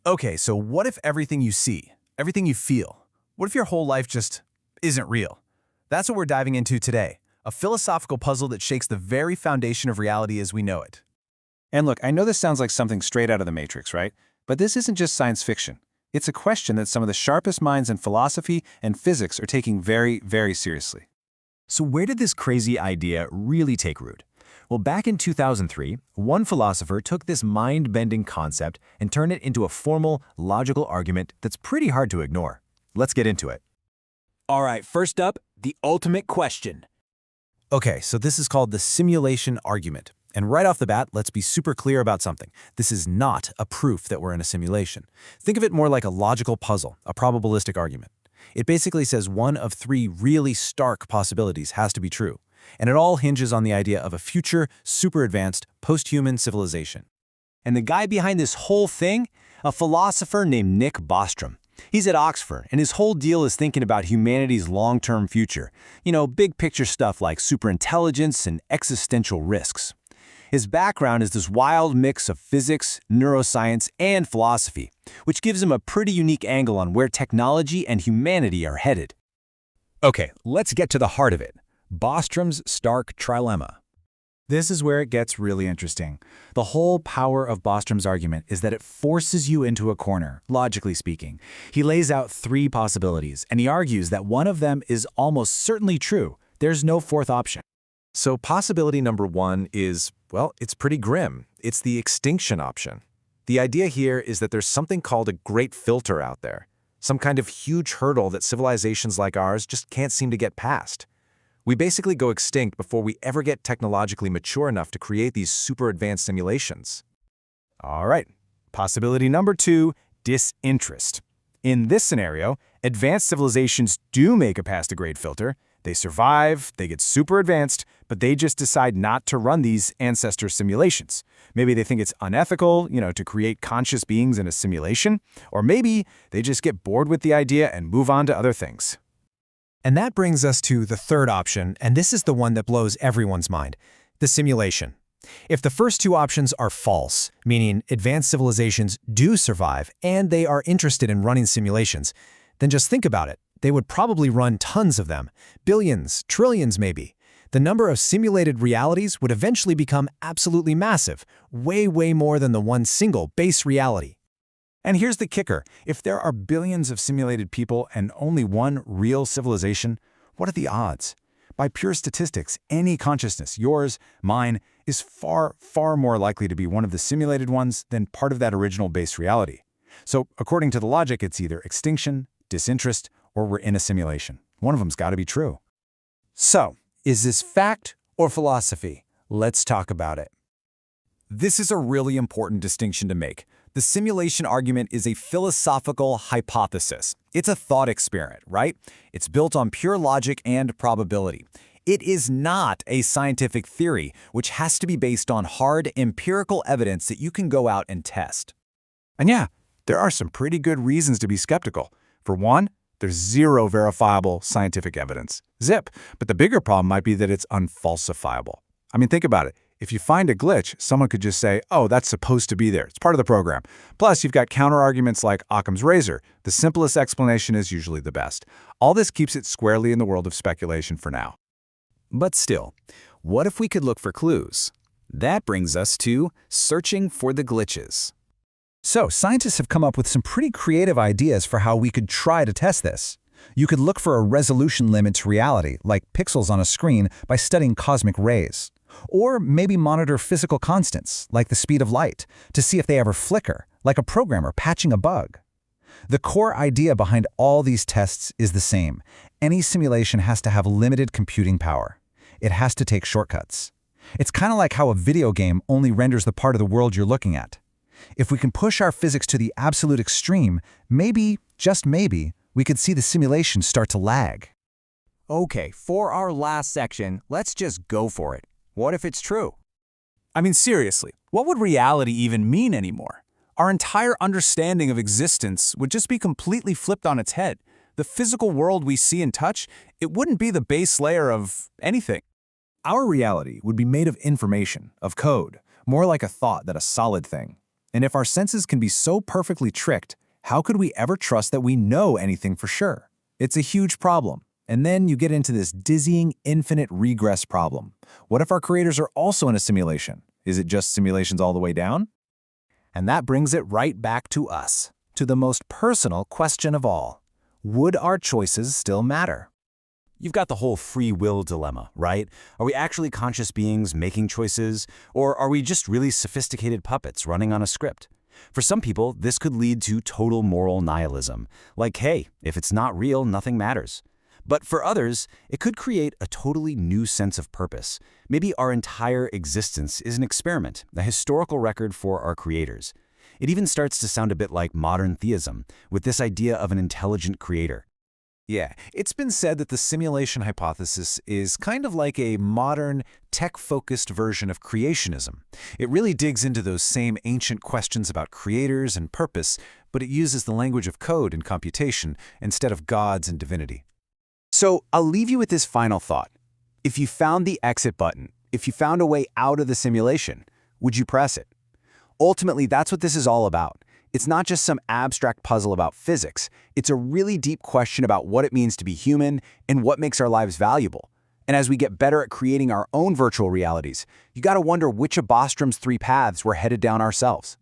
Okay, so what if everything you see, everything you feel, what if your whole life just isn't real? That's what we're diving into today, a philosophical puzzle that shakes the very foundation of reality as we know it. And look, I know this sounds like something straight out of the Matrix, right? But this isn't just science fiction. It's a question that some of the sharpest minds in philosophy and physics are taking very, very seriously. So where did this crazy idea really take root? Well, back in 2003, one philosopher took this mind-bending concept and turned it into a formal, logical argument that's pretty hard to ignore. Let's get into it. All right, first up, the ultimate question. Okay, so this is called the simulation argument. And right off the bat, let's be super clear about something. This is not a proof that we're in a simulation. Think of it more like a logical puzzle, a probabilistic argument. It basically says one of three really stark possibilities has to be true. And it all hinges on the idea of a future, super advanced, posthuman civilization. And the guy behind this whole thing? A philosopher named Nick Bostrom. He's at Oxford, and his whole deal is thinking about humanity's long-term future. You know, big picture stuff like superintelligence and existential risks. His background is this wild mix of physics, neuroscience, and philosophy, which gives him a pretty unique angle on where technology and humanity are headed. Okay, let's get to the heart of it. Bostrom's stark trilemma. This is where it gets really interesting. The whole power of Bostrom's argument is that it forces you into a corner, logically speaking. He lays out three possibilities, and he argues that one of them is almost certainly true. There's no fourth option. So possibility number one is, well, it's pretty grim. It's the extinction option. The idea here is that there's something called a great filter out there, some kind of huge hurdle that civilizations like ours just can't seem to get past. We basically go extinct before we ever get technologically mature enough to create these super advanced simulations. All right, possibility number two, disinterest. In this scenario, advanced civilizations do make it past a great filter. They survive, they get super advanced, but they just decide not to run these ancestor simulations. Maybe they think it's unethical, to create conscious beings in a simulation, or maybe they just get bored with the idea and move on to other things. And that brings us to the third option, and this is the one that blows everyone's mind, the simulation. If the first two options are false, meaning advanced civilizations do survive and they are interested in running simulations, then just think about it. They would probably run tons of them, billions, trillions maybe. The number of simulated realities would eventually become absolutely massive, way, way more than the one single base reality. And here's the kicker. If there are billions of simulated people and only one real civilization, what are the odds? By pure statistics, any consciousness, yours, mine, is far, far more likely to be one of the simulated ones than part of that original base reality. So according to the logic, it's either extinction, disinterest, or we're in a simulation. One of them's got to be true. So, is this fact or philosophy? Let's talk about it. This is a really important distinction to make. The simulation argument is a philosophical hypothesis. It's a thought experiment, right? It's built on pure logic and probability. It is not a scientific theory, which has to be based on hard empirical evidence that you can go out and test. And yeah, there are some pretty good reasons to be skeptical. For one, there's zero verifiable scientific evidence. Zip. But the bigger problem might be that it's unfalsifiable. I mean, think about it. If you find a glitch, someone could just say, oh, that's supposed to be there. It's part of the program. Plus, you've got counter-arguments like Occam's razor. The simplest explanation is usually the best. All this keeps it squarely in the world of speculation for now. But still, what if we could look for clues? That brings us to searching for the glitches. So, scientists have come up with some pretty creative ideas for how we could try to test this. You could look for a resolution limit to reality, like pixels on a screen, by studying cosmic rays. Or maybe monitor physical constants, like the speed of light, to see if they ever flicker, like a programmer patching a bug. The core idea behind all these tests is the same. Any simulation has to have limited computing power. It has to take shortcuts. It's kind of like how a video game only renders the part of the world you're looking at. If we can push our physics to the absolute extreme, maybe, just maybe, we could see the simulation start to lag. Okay, for our last section, let's just go for it. What if it's true? I mean, seriously, what would reality even mean anymore? Our entire understanding of existence would just be completely flipped on its head. The physical world we see and touch, it wouldn't be the base layer of anything. Our reality would be made of information, of code, more like a thought than a solid thing. And if our senses can be so perfectly tricked, how could we ever trust that we know anything for sure? It's a huge problem. And then you get into this dizzying infinite regress problem. What if our creators are also in a simulation? Is it just simulations all the way down? And that brings it right back to us, to the most personal question of all. Would our choices still matter? You've got the whole free will dilemma, right? Are we actually conscious beings making choices, or are we just really sophisticated puppets running on a script? For some people, this could lead to total moral nihilism, like, hey, if it's not real, nothing matters. But for others, it could create a totally new sense of purpose. Maybe our entire existence is an experiment, a historical record for our creators. It even starts to sound a bit like modern theism, with this idea of an intelligent creator. Yeah, it's been said that the simulation hypothesis is kind of like a modern, tech-focused version of creationism. It really digs into those same ancient questions about creators and purpose, but it uses the language of code and computation instead of gods and divinity. So I'll leave you with this final thought. If you found the exit button, if you found a way out of the simulation, would you press it? Ultimately, that's what this is all about. It's not just some abstract puzzle about physics. It's a really deep question about what it means to be human and what makes our lives valuable. And as we get better at creating our own virtual realities, you gotta wonder which of Bostrom's 3 paths we're headed down ourselves.